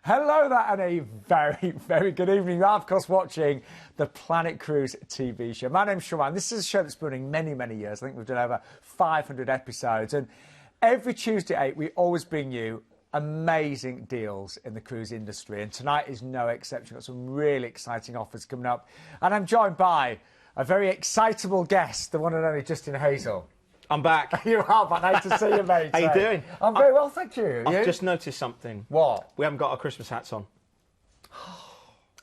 Hello there and a very, very good evening. You are, of course, watching the Planet Cruise TV show. My name's Shawan. This is a show that's been running many, many years. I think we've done over 500 episodes. And every Tuesday at 8, we always bring you amazing deals in the cruise industry. And tonight is no exception. We've got some really exciting offers coming up. And I'm joined by a very excitable guest, the one and only Justin Hazel. I'm back. You are, but nice to see you, mate. How you doing? I'm very well, thank you. I've just noticed something. What? We haven't got our Christmas hats on.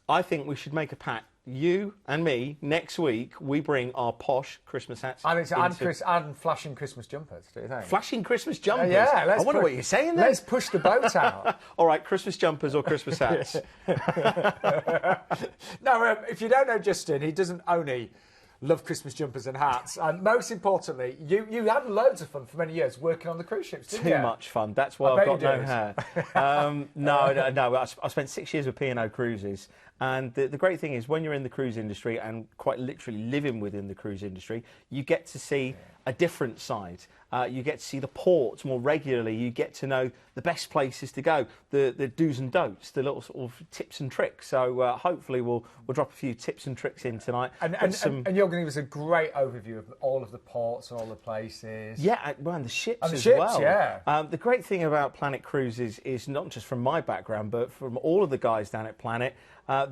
I think we should make a pact. You and me, next week, we bring our posh Christmas hats. And flashing Christmas jumpers, do you think? Flashing Christmas jumpers? Yeah, I wonder what you're saying there. Let's push the boat out. All right, Christmas jumpers or Christmas hats? No, if you don't know Justin, he doesn't only love Christmas jumpers and hats. And most importantly, you had loads of fun for many years working on the cruise ships, didn't you? Too much fun. That's why I've got no hair. No. I spent 6 years with P&O Cruises. And the great thing is when you're in the cruise industry and quite literally living within the cruise industry, you get to see a different side. You get to see the ports more regularly. You get to know the best places to go, the do's and don'ts, the little sort of tips and tricks. So hopefully we'll drop a few tips and tricks in tonight. And you're going to give us a great overview of all of the ports and all the places. Yeah, and the ships and the as ships, well. Yeah. The great thing about Planet Cruises is not just from my background, but from all of the guys down at Planet.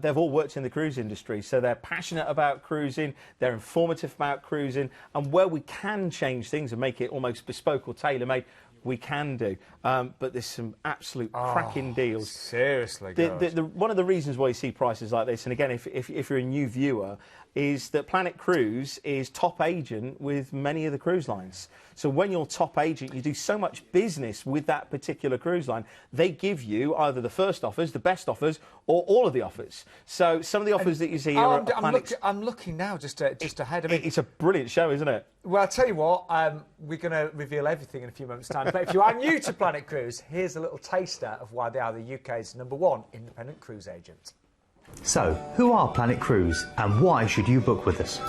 They've all worked in the cruise industry, so they're passionate about cruising, they're informative about cruising, and where we can change things and make it almost bespoke or tailor-made, we can do. But there's some absolute cracking deals. Seriously, one of the reasons why you see prices like this, and again, if you're a new viewer, is that Planet Cruise is top agent with many of the cruise lines. So when you're top agent, you do so much business with that particular cruise line, they give you either the first offers, the best offers, or all of the offers. So some of the offers that you see here I'm looking now just ahead of me. It's a brilliant show, isn't it? Well, I'll tell you what, we're going to reveal everything in a few moments' time. But if you are new to Planet Cruise, here's a little taster of why they are the UK's #1 independent cruise agent. So, who are Planet Cruise and why should you book with us?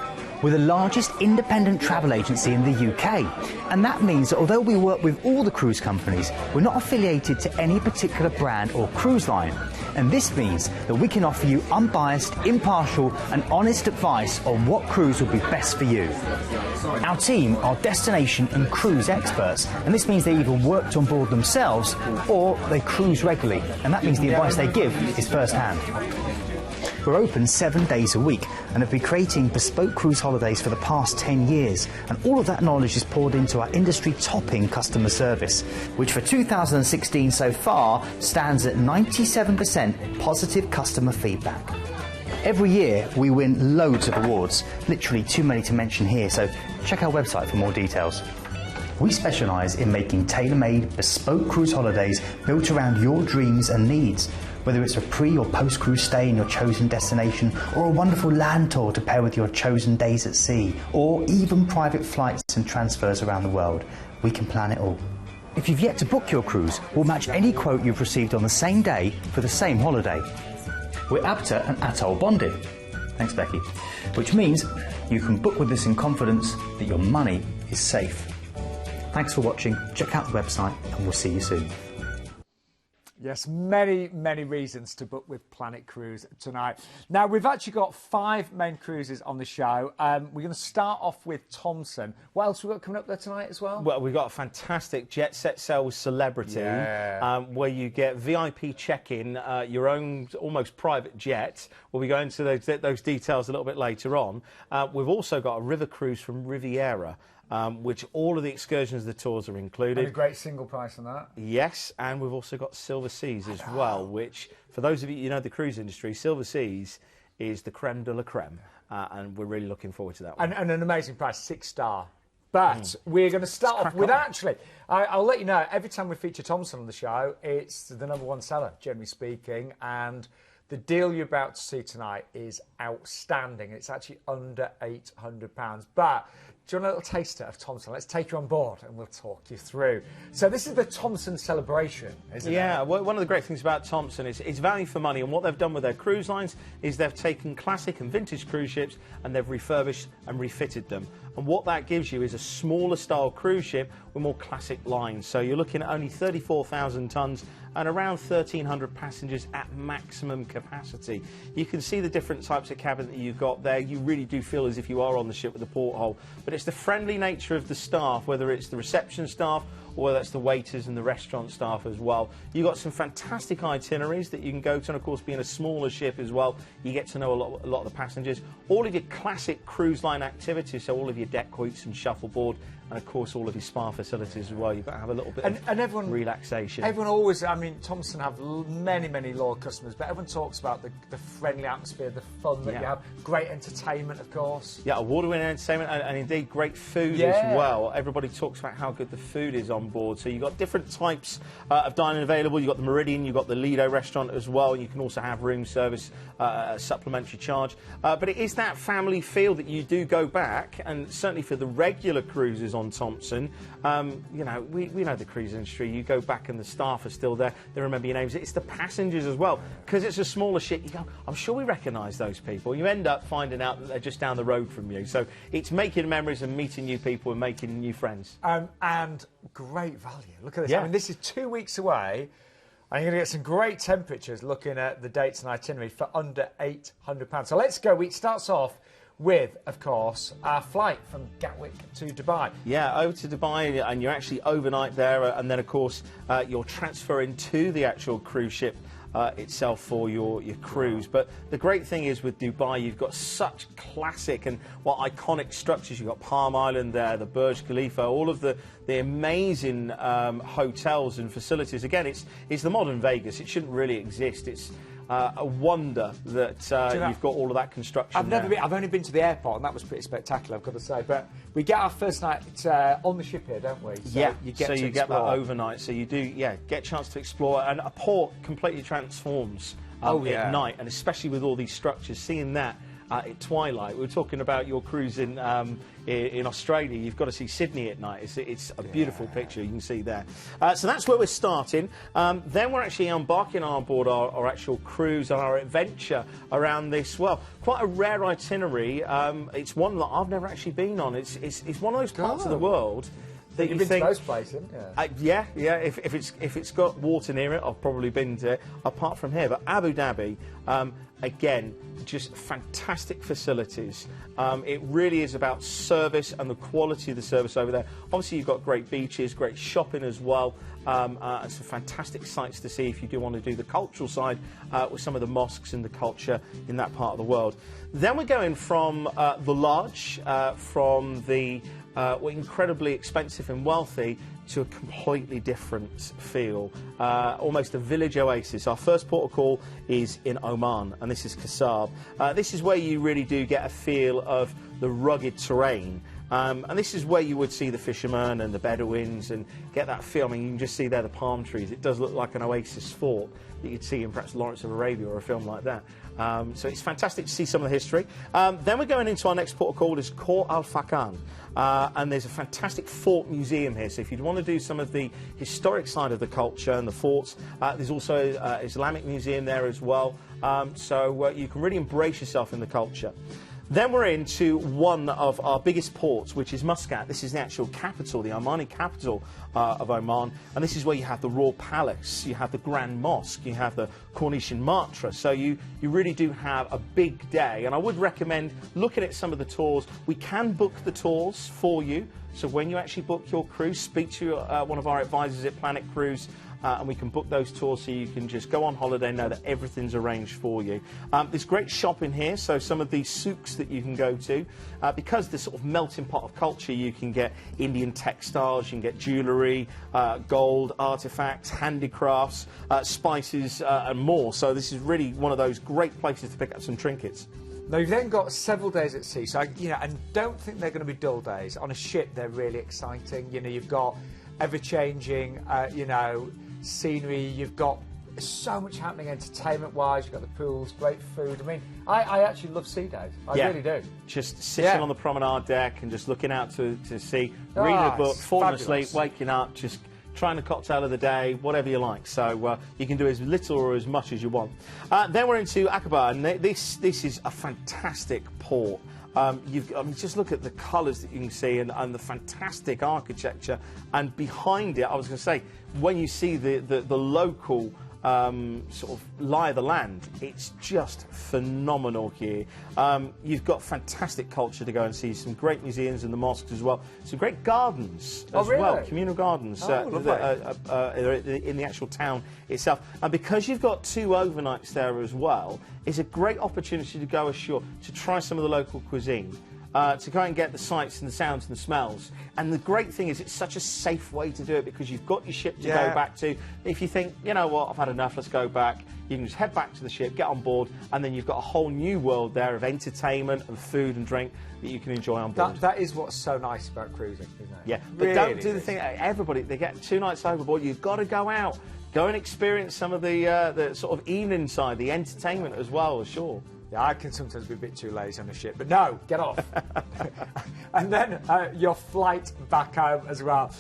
We're the largest independent travel agency in the UK, and that means that although we work with all the cruise companies, we're not affiliated to any particular brand or cruise line. And this means that we can offer you unbiased, impartial and honest advice on what cruise would be best for you. Our team are destination and cruise experts, and this means they either worked on board themselves or they cruise regularly, and that means the advice they give is first-hand. We're open 7 days a week and have been creating bespoke cruise holidays for the past 10 years, and all of that knowledge is poured into our industry-topping customer service, which for 2016 so far stands at 97% positive customer feedback. Every year we win loads of awards, literally too many to mention here, so check our website for more details. We specialise in making tailor-made, bespoke cruise holidays built around your dreams and needs, whether it's a pre- or post-cruise stay in your chosen destination, or a wonderful land tour to pair with your chosen days at sea, or even private flights and transfers around the world. We can plan it all. If you've yet to book your cruise, we'll match any quote you've received on the same day for the same holiday. We're ABTA and ATOL bonded. Thanks, Becky. Which means you can book with us in confidence that your money is safe. Thanks for watching. Check out the website and we'll see you soon. Yes, many, many reasons to book with Planet Cruise tonight. Now, we've actually got 5 main cruises on the show. We're going to start off with Thomson. What else have we got coming up there tonight as well? Well, we've got a fantastic Jet Set Sail Celebrity, where you get VIP check-in, your own almost private jet. We'll be going to those details a little bit later on. We've also got a river cruise from Riviera, which all of the excursions, the tours are included. And a great single price on that. Yes, and we've also got Silverseas as well, which, for those of you know the cruise industry, Silverseas is the creme de la creme, and we're really looking forward to that one. And an amazing price, 6-star. But we're going to start off with, actually, I'll let you know, every time we feature Thomson on the show, it's the #1 seller, generally speaking, and the deal you're about to see tonight is outstanding. It's actually under £800. But do you want a little taster of Thomson? Let's take you on board and we'll talk you through. So this is the Thomson celebration, isn't it? Yeah, well, one of the great things about Thomson is it's value for money, and what they've done with their cruise lines is they've taken classic and vintage cruise ships and they've refurbished and refitted them. And what that gives you is a smaller style cruise ship with more classic lines. So you're looking at only 34,000 tonnes and around 1,300 passengers at maximum capacity. You can see the different types of cabin that you've got there. You really do feel as if you are on the ship with a porthole, but it's the friendly nature of the staff, whether it's the reception staff or whether it's the waiters and the restaurant staff as well. You've got some fantastic itineraries that you can go to, and of course being a smaller ship as well, you get to know a lot of the passengers. All of your classic cruise line activities, so all of your deck hoists and shuffleboard, and of course all of your spa facilities as well. You've got to have a little bit of relaxation. Everyone always, I mean, Thomson have many loyal customers, but everyone talks about the friendly atmosphere, the fun that you have, great entertainment, of course. Yeah, award-winning entertainment, and indeed great food as well. Everybody talks about how good the food is on board. So you've got different types of dining available. You've got the Meridian, you've got the Lido restaurant as well. You can also have room service, supplementary charge. But it is that family feel that you do go back, and certainly for the regular cruises on Thomson, you know, we know the cruise industry. You go back and the staff are still there. They remember your names. It's the passengers as well. Because it's a smaller ship, you go, I'm sure we recognise those people. You end up finding out that they're just down the road from you. So it's making memories and meeting new people and making new friends. And great value. Look at this. Yeah. I mean, this is 2 weeks away. And you're going to get some great temperatures looking at the dates and itinerary for under £800. So let's go. It starts off with, of course, our flight from Gatwick to Dubai. Yeah, over to Dubai, and you're actually overnight there, and then, of course, you're transferring to the actual cruise ship itself for your cruise. But the great thing is with Dubai, you've got such classic and iconic structures. You've got Palm Island there, the Burj Khalifa, all of the amazing hotels and facilities. Again, it's the modern Vegas. It shouldn't really exist. It's a wonder that you've got all of that construction. I've only been to the airport, and that was pretty spectacular, I've got to say. But we get our first night on the ship here, don't we? So you get that overnight. So you do, get a chance to explore, and a port completely transforms at night, and especially with all these structures, seeing that. At twilight, we were talking about your cruise in Australia. You've got to see Sydney at night. It's a beautiful picture you can see there. So that's where we're starting. Then we're actually embarking on board our actual cruise and our adventure around this. Well, quite a rare itinerary. It's one that I've never actually been on. It's one of those parts of the world that you've been to those places, haven't you? Yeah. If it's got water near it, I've probably been to it. Apart from here, but Abu Dhabi, again, just fantastic facilities. It really is about service and the quality of the service over there. Obviously, you've got great beaches, great shopping as well, and some fantastic sights to see if you do want to do the cultural side with some of the mosques and the culture in that part of the world. Then we're going from the large, from the incredibly expensive and wealthy, to a completely different feel, almost a village oasis. Our first port of call is in Oman, and this is Kasab. This is where you really do get a feel of the rugged terrain. And this is where you would see the fishermen and the Bedouins and get that feel. I mean, you can just see there the palm trees. It does look like an oasis fort that you'd see in perhaps Lawrence of Arabia or a film like that. So it's fantastic to see some of the history. Then we're going into our next port of call is Khor Al Fakan. And there's a fantastic fort museum here. So if you'd want to do some of the historic side of the culture and the forts, there's also an Islamic museum there as well. So you can really embrace yourself in the culture. Then we're into one of our biggest ports, which is Muscat. This is the actual capital, the Omani capital of Oman. And this is where you have the Royal Palace, you have the Grand Mosque, you have the Cornetian Matra. So you really do have a big day. And I would recommend looking at some of the tours. We can book the tours for you. So when you actually book your cruise, speak to one of our advisors at Planet Cruise. And we can book those tours so you can just go on holiday and know that everything's arranged for you. There's great shopping here, so some of these souks that you can go to. Because the sort of melting pot of culture, you can get Indian textiles, you can get jewellery, gold, artefacts, handicrafts, spices and more. So this is really one of those great places to pick up some trinkets. Now, you've then got several days at sea, so, and don't think they're going to be dull days. On a ship, they're really exciting. You've got ever-changing, scenery, you've got so much happening entertainment-wise, you've got the pools, great food. I mean, I actually love sea days. I really do. Just sitting on the promenade deck and just looking out to sea, reading a book, falling asleep, waking up, just trying a cocktail of the day, whatever you like. So you can do as little or as much as you want. Then we're into Aqaba, and this is a fantastic port. I mean, just look at the colours that you can see and the fantastic architecture. And behind it, I was going to say, when you see the local sort of lie of the land, it's just phenomenal here. You've got fantastic culture to go and see, some great museums and the mosques as well, some great gardens as well, communal gardens in the actual town itself. And because you've got 2 overnights there as well, it's a great opportunity to go ashore to try some of the local cuisine. To go and get the sights and the sounds and the smells. And the great thing is it's such a safe way to do it because you've got your ship to go back to. If you think, you know what, I've had enough, let's go back, you can just head back to the ship, get on board, and then you've got a whole new world there of entertainment and food and drink that you can enjoy on board. That is what's so nice about cruising, isn't it? Yeah, but really don't do the thing, everybody, they get 2 nights overboard, you've got to go out. Go and experience some of the sort of evening side, the entertainment as well, sure. Yeah, I can sometimes be a bit too lazy on the ship, but no, get off. And then your flight back home as well.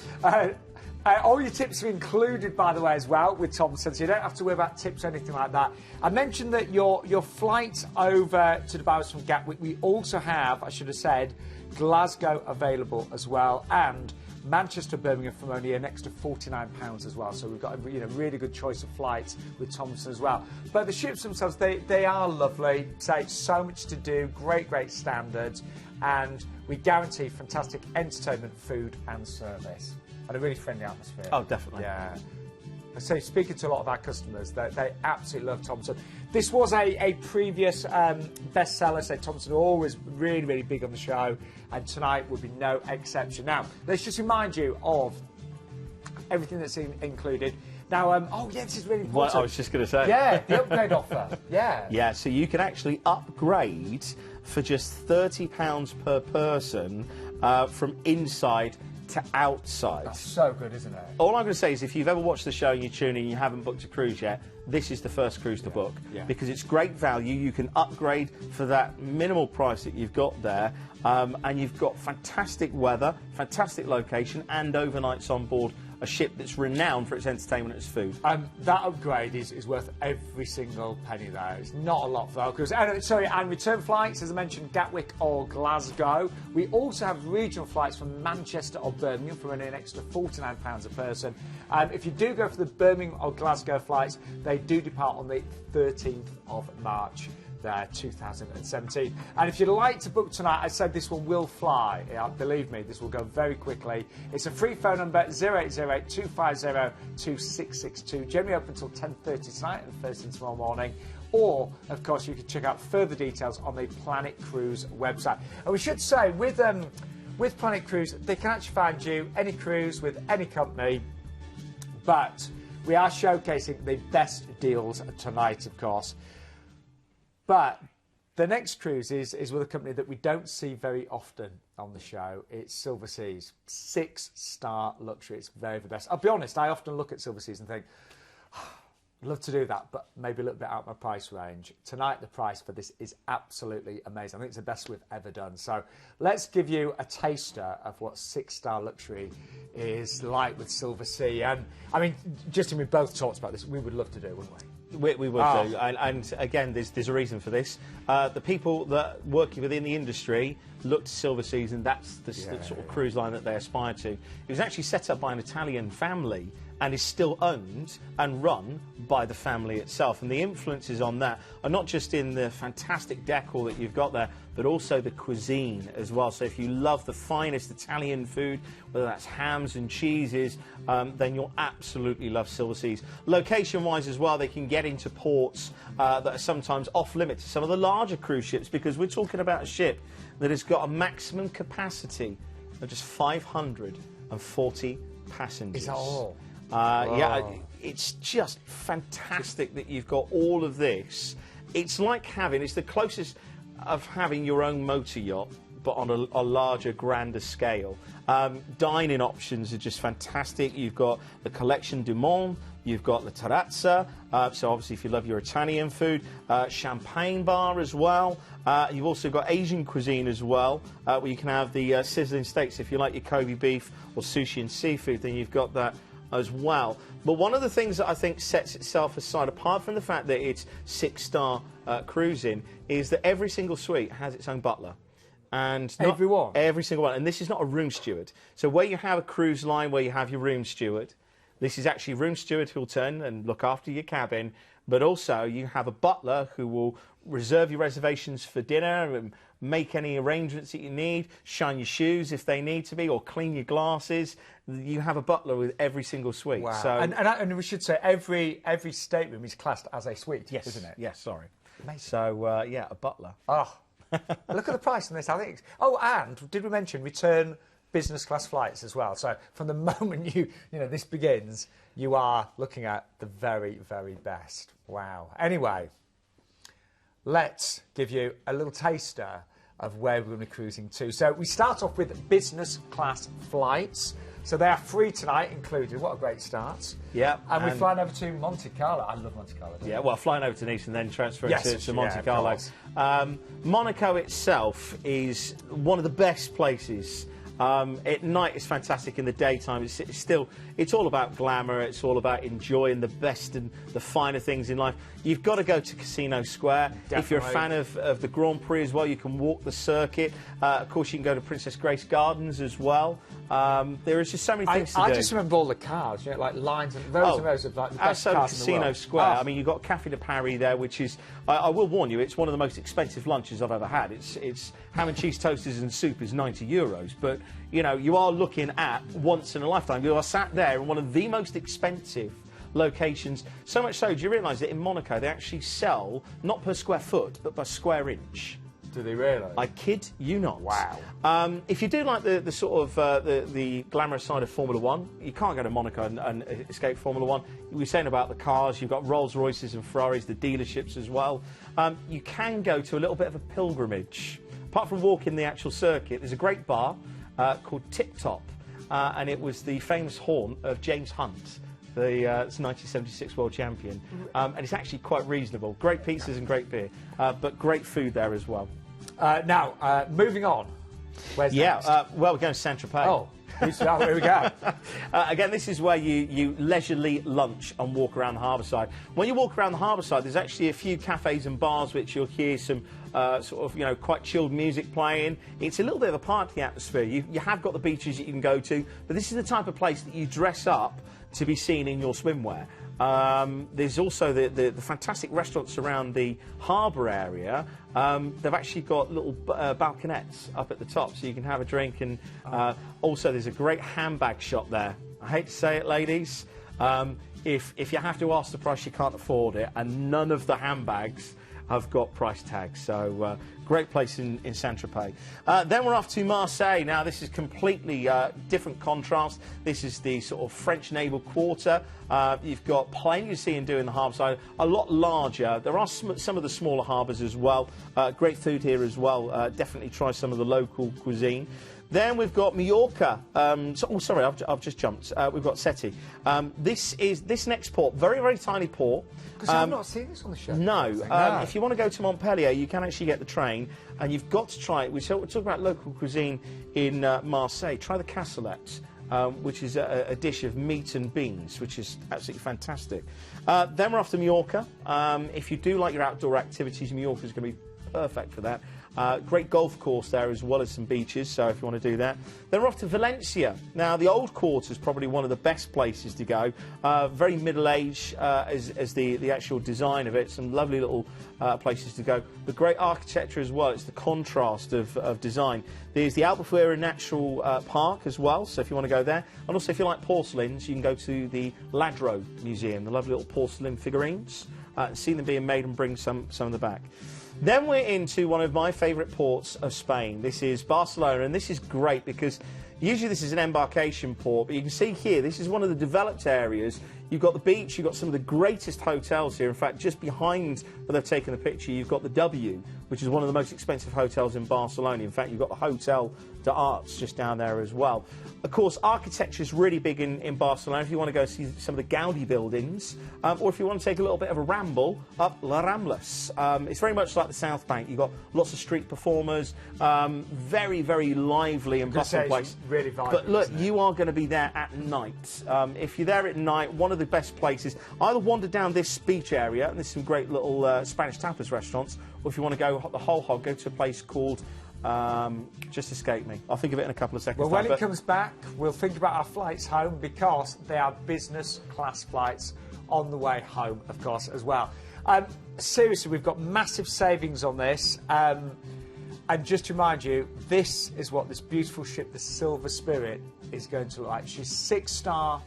All your tips are included, by the way, as well with Thomson, so you don't have to worry about tips or anything like that. I mentioned that your flight over to Dubai was from Gatwick. We also have, I should have said, Glasgow available as well, and Manchester, Birmingham from only an extra £49 as well. So we've got a really good choice of flights with Thomson as well. But the ships themselves, they are lovely. Say so much to do, great standards, and we guarantee fantastic entertainment, food and service, and a really friendly atmosphere. Oh, definitely. Yeah. So speaking to a lot of our customers, they absolutely love Thomson. This was a previous bestseller, so Thomson are always really big on the show, and tonight would be no exception. Now, let's just remind you of everything that's included. Now, oh yeah, this is really important. Well, I was just going to say. Yeah, the upgrade offer. Yeah. Yeah, so you can actually upgrade for just £30 per person from inside to outside. That's so good, isn't it? All I'm going to say is if you've ever watched the show and you tune in and you haven't booked a cruise yet, this is the first cruise to book because it's great value. You can upgrade for that minimal price that you've got there, and you've got fantastic weather, fantastic location, and overnights on board a ship that's renowned for its entertainment and its food. That upgrade is worth every single penny there. It's not a lot for that cruise. And return flights, as I mentioned, Gatwick or Glasgow. We also have regional flights from Manchester or Birmingham for only an extra £49 a person. If you do go for the Birmingham or Glasgow flights, they do depart on the 13th of March. 2017. And if you'd like to book tonight, I said this one will fly. Yeah, believe me, this will go very quickly. It's a free phone number, 080-250-2662. Generally open until 10:30 tonight and first thing tomorrow morning. Or, of course, you can check out further details on the Planet Cruise website. And we should say, with Planet Cruise, they can actually find you any cruise with any company, but we are showcasing the best deals tonight, of course. But the next cruise is with a company that we don't see very often on the show. It's Silversea's 6-star luxury. It's very the best. I'll be honest, I often look at Silversea's and think, I'd love to do that, but maybe a little bit out of my price range. Tonight, the price for this is absolutely amazing. I think it's the best we've ever done. So let's give you a taster of what 6-star luxury is like with Silversea. And, I mean, Justin, we both talked about this. We would love to do, wouldn't we? We would do, and again, there's a reason for this. The people that working within the industry look to Silverseas, and that's the sort of cruise line that they aspire to. It was actually set up by an Italian family and is still owned and run by the family itself. And the influences on that are not just in the fantastic decor that you've got there, but also the cuisine as well. So if you love the finest Italian food, whether that's hams and cheeses, then you'll absolutely love Silverseas. Location-wise as well, they can get into ports that are sometimes off-limit to some of the larger cruise ships, because we're talking about a ship that has got a maximum capacity of just 540 passengers. Is that all? Yeah, it's just fantastic that you've got all of this. It's like it's the closest of having your own motor yacht, but on a larger, grander scale. Dining options are just fantastic. You've got the Collection du Monde, you've got the Terrazza, so obviously if you love your Italian food, champagne bar as well. You've also got Asian cuisine as well, where you can have the sizzling steaks. If you like your Kobe beef or sushi and seafood, then you've got that as well. But one of the things that I think sets itself aside, apart from the fact that it's 6-star cruising, is that every single suite has its own butler. And every single one. And this is not a room steward. So where you have a cruise line, where you have your room steward, this is actually a room steward who'll turn and look after your cabin. But also you have a butler who will reserve your reservations for dinner and make any arrangements that you need, shine your shoes if they need to be, or clean your glasses. You have a butler with every single suite. Wow. So, and we should say every stateroom is classed as a suite, yes, isn't it? Yes, sorry. Amazing. So, yeah, a butler. Oh, look at the price on this. I think. And did we mention return business class flights as well? So from the moment this begins, you are looking at the very, very best. Wow. Anyway, let's give you a little taster of where we're going to be cruising to. So we start off with business class flights. So they are free tonight included. What a great start. Yeah. And we're flying over to Monte Carlo. I love Monte Carlo. Yeah, well, flying over to Nice and then transferring to Monte Carlo. Course. Monaco itself is one of the best places. At night it's fantastic, in the daytime it's all about glamour, it's all about enjoying the best and the finer things in life. You've got to go to Casino Square. Definitely. If you're a fan of the Grand Prix as well, you can walk the circuit. Of course, you can go to Princess Grace Gardens as well. There is just so many things to do. I just remember all the cars, like lines and rows of like the best outside cars of in the world. Casino Square, I mean, you've got Café de Paris there, which is, I will warn you, it's one of the most expensive lunches I've ever had. It's ham and cheese toasters and soup is €90, but you are looking at once in a lifetime. You are sat there in one of the most expensive locations. So much so, do you realise that in Monaco they actually sell not per square foot but per square inch? Do they really? I kid you not. Wow. If you do like the sort of the glamorous side of Formula One, you can't go to Monaco and escape Formula One. We were saying about the cars, you've got Rolls Royces and Ferraris, the dealerships as well. You can go to a little bit of a pilgrimage. Apart from walking the actual circuit, there's a great bar called Tip Top, and it was the famous haunt of James Hunt, the 1976 world champion, and it's actually quite reasonable. Great pizzas and great beer, but great food there as well. Now, moving on. Where's next? Well, we're going to Saint-Tropez. Oh, here we go. Again, this is where you leisurely lunch and walk around the harbour side. When you walk around the harbour side, there's actually a few cafes and bars which you'll hear some quite chilled music playing. It's a little bit of a party atmosphere. You have got the beaches that you can go to, but this is the type of place that you dress up to be seen in your swimwear. There's also the fantastic restaurants around the harbour area. They've actually got little balconettes up at the top, so you can have a drink. And also, there's a great handbag shop there. I hate to say it, ladies. If you have to ask the price, you can't afford it, and none of the handbags have got price tags. So great place in Saint-Tropez. Then we're off to Marseille. Now this is completely different contrast. This is the sort of French naval quarter. You've got plenty to see and do in the harbour side. A lot larger. There are some of the smaller harbours as well. Great food here as well. Definitely try some of the local cuisine. Then we've got Mallorca. I've just jumped. We've got Seti. This next port, very, very tiny port. Because I've not seen this on the show. No. If you want to go to Montpellier, you can actually get the train, and you've got to try it. We talk about local cuisine in Marseille. Try the cassolette, which is a dish of meat and beans, which is absolutely fantastic. Then we're off to Mallorca. If you do like your outdoor activities, Mallorca is going to be perfect for that. Great golf course there, as well as some beaches, so if you want to do that. Then we're off to Valencia. Now, the old quarter is probably one of the best places to go. Very middle-aged as the actual design of it. Some lovely little places to go. The great architecture as well. It's the contrast of design. There's the Albufera Natural Park as well, so if you want to go there. And also, if you like porcelains, you can go to the Ladro Museum, the lovely little porcelain figurines, and see them being made and bring some of them back. Then we're into one of my favourite ports of Spain. This is Barcelona, and this is great because usually this is an embarkation port, but you can see here, this is one of the developed areas. You've got the beach, you've got some of the greatest hotels here. In fact, just behind where they've taken the picture, you've got the W, which is one of the most expensive hotels in Barcelona. In fact, you've got the Hotel de Arts just down there as well. Of course, architecture is really big in Barcelona. If you want to go see some of the Gaudi buildings, or if you want to take a little bit of a ramble up La Ramblas. It's very much like the South Bank. You've got lots of street performers, very, very lively and bustling place. Really vibrant, but look, you are going to be there at night. If you're there at night, one of the best places, either wander down this beach area, and there's some great little Spanish tapas restaurants, or if you want to go the whole hog, go to a place called just escaped me. I'll think of it in a couple of seconds. Well, when it comes back, we'll think about our flights home, because they are business class flights on the way home, of course, as well. Seriously, we've got massive savings on this. And just to remind you, this is what this beautiful ship, the Silver Spirit, is going to look like. She's 6-star.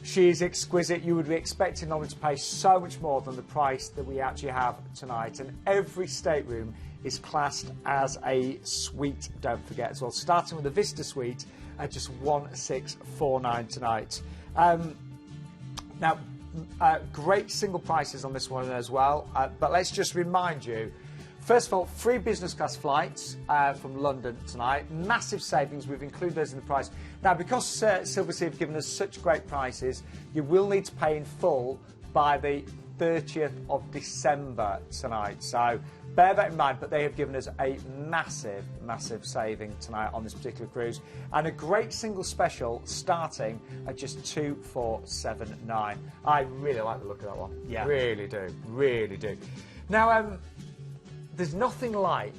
She is exquisite. You would be expecting normally to pay so much more than the price that we actually have tonight. And every stateroom is classed as a suite, don't forget, as well. Starting with the Vista Suite at just $1,649 tonight. Now, great single prices on this one as well. But let's just remind you, first of all, free business class flights from London tonight. Massive savings. We've included those in the price. Now, because Silversea have given us such great prices, you will need to pay in full by the 30th of December tonight. So bear that in mind, but they have given us a massive, massive saving tonight on this particular cruise. And a great single special starting at just $2,479. I really like the look of that one. Yeah. Really do. Really do. Now, there's nothing like,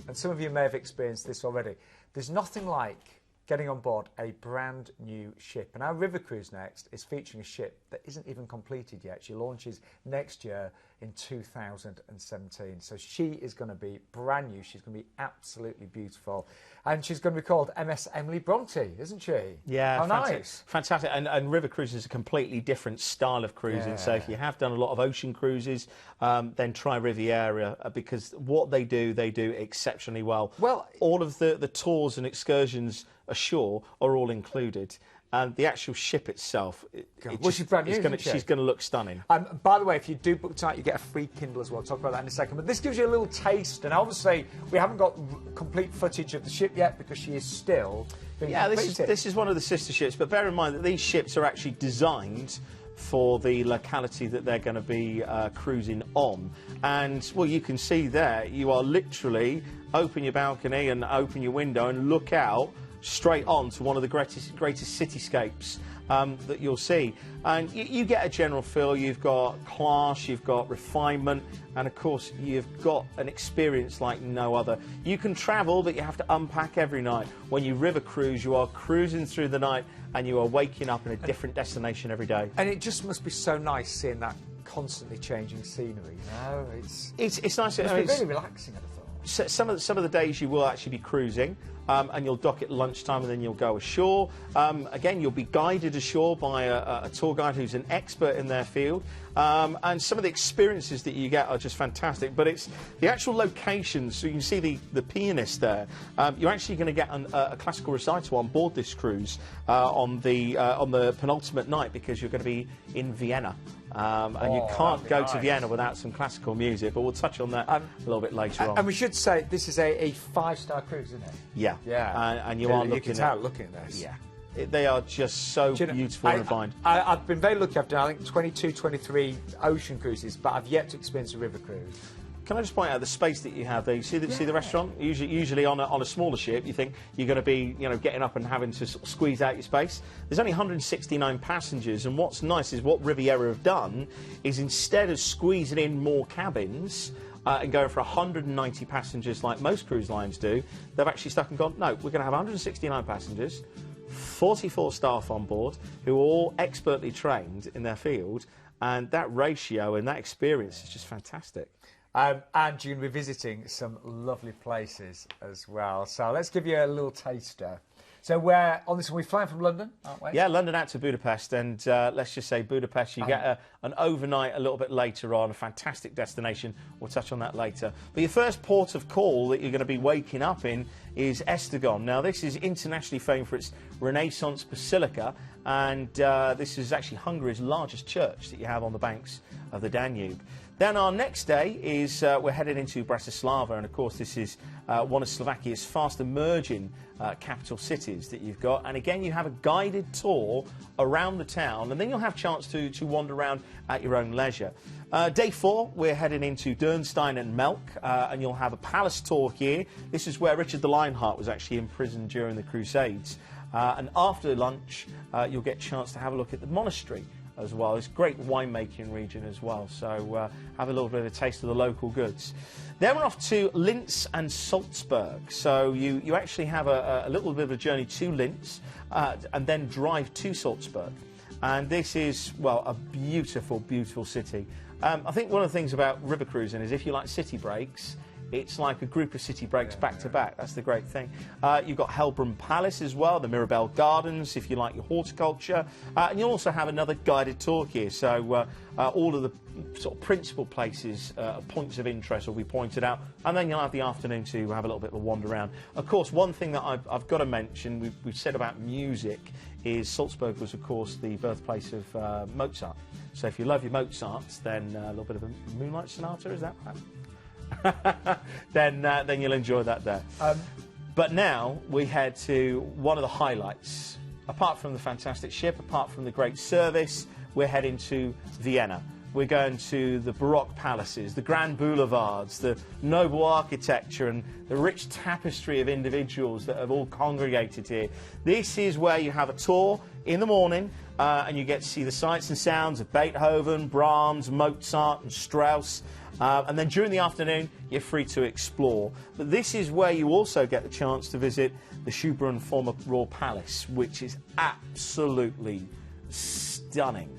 and some of you may have experienced this already, there's nothing like getting on board a brand new ship. And our River Cruise next is featuring a ship that isn't even completed yet. She launches next year in 2017. So she is going to be brand new. She's going to be absolutely beautiful. And she's going to be called MS Emily Bronte, isn't she? Yeah. How nice. Fantastic. And River Cruise is a completely different style of cruising. Yeah. So if you have done a lot of ocean cruises, then try Riviera, because what they do exceptionally well. Well, all of the tours and excursions ashore are all included. And the actual ship itself, she's brand new, she's going to look stunning. By the way, if you do book tonight, you get a free Kindle as well. I'll talk about that in a second. But this gives you a little taste. And obviously, we haven't got complete footage of the ship yet, because she is still being completed. This is one of the sister ships. But bear in mind that these ships are actually designed for the locality that they're going to be cruising on. And, well, you can see there, you are literally open your balcony and open your window and look out straight on to one of the greatest cityscapes that you'll see. And you get a general feel. You've got class, you've got refinement, and of course you've got an experience like no other. You can travel, but you have to unpack every night. When you river cruise, you are cruising through the night and you are waking up in a different destination every day. And it just must be so nice seeing that constantly changing scenery. You know? It's nice. It's very relaxing, I thought. Some of the days you will actually be cruising, and you'll dock at lunchtime and then you'll go ashore. Again, you'll be guided ashore by a tour guide who's an expert in their field. And some of the experiences that you get are just fantastic. But it's the actual locations. So you can see the pianist there. You're actually going to get a classical recital on board this cruise on the penultimate night, because you're going to be in Vienna. And you can't go to Vienna without some classical music, but we'll touch on that a little bit later on. And we should say this is a 5-star cruise, isn't it? Yeah. Yeah. And you are looking you can tell looking at this. Yeah. They are just so beautiful and refined. I've been very lucky. I've done, I think, 22, 23 ocean cruises, but I've yet to experience a river cruise. Can I just point out the space that you have there? You see the restaurant? Usually on a smaller ship, you think you're going to be, getting up and having to sort of squeeze out your space. There's only 169 passengers, and what's nice is what Riviera have done is, instead of squeezing in more cabins and going for 190 passengers like most cruise lines do, they've actually stuck and gone, no, we're going to have 169 passengers, 44 staff on board who are all expertly trained in their field, and that ratio and that experience is just fantastic. And you're going to be visiting some lovely places as well. So let's give you a little taster. So we're on this one. We're flying from London, aren't we? Yeah, London out to Budapest, and let's just say Budapest, you get an overnight a little bit later on, a fantastic destination. We'll touch on that later. But your first port of call that you're going to be waking up in is Esztergom. Now, this is internationally famed for its Renaissance basilica, and this is actually Hungary's largest church that you have on the banks of the Danube. Then our next day is we're headed into Bratislava, and of course this is one of Slovakia's fast emerging capital cities that you've got. And again, you have a guided tour around the town, and then you'll have a chance to wander around at your own leisure. Day 4, we're heading into Dürnstein and Melk, and you'll have a palace tour here. This is where Richard the Lionheart was actually imprisoned during the Crusades. And after lunch, you'll get a chance to have a look at the monastery as well. It's a great winemaking region as well, so have a little bit of a taste of the local goods. Then we're off to Linz and Salzburg. So you actually have a little bit of a journey to Linz and then drive to Salzburg. And this is, well, a beautiful, beautiful city. I think one of the things about river cruising is if you like city breaks, it's like a group of city breaks back to back. That's the great thing. You've got Hellbrunn Palace as well, the Mirabelle Gardens, if you like your horticulture. And you'll also have another guided tour here. So all of the sort of principal places, points of interest will be pointed out. And then you'll have the afternoon to have a little bit of a wander around. Of course, one thing that I've got to mention, we've said about music, is Salzburg was, of course, the birthplace of Mozart. So if you love your Mozart, then a little bit of a Moonlight Sonata, is that right? then you'll enjoy that there. But now we head to one of the highlights. Apart from the fantastic ship, apart from the great service, we're heading to Vienna. We're going to the Baroque palaces, the grand boulevards, the noble architecture and the rich tapestry of individuals that have all congregated here. This is where you have a tour in the morning and you get to see the sights and sounds of Beethoven, Brahms, Mozart and Strauss. And then during the afternoon, you're free to explore. But this is where you also get the chance to visit the Schönbrunn former Royal Palace, which is absolutely stunning.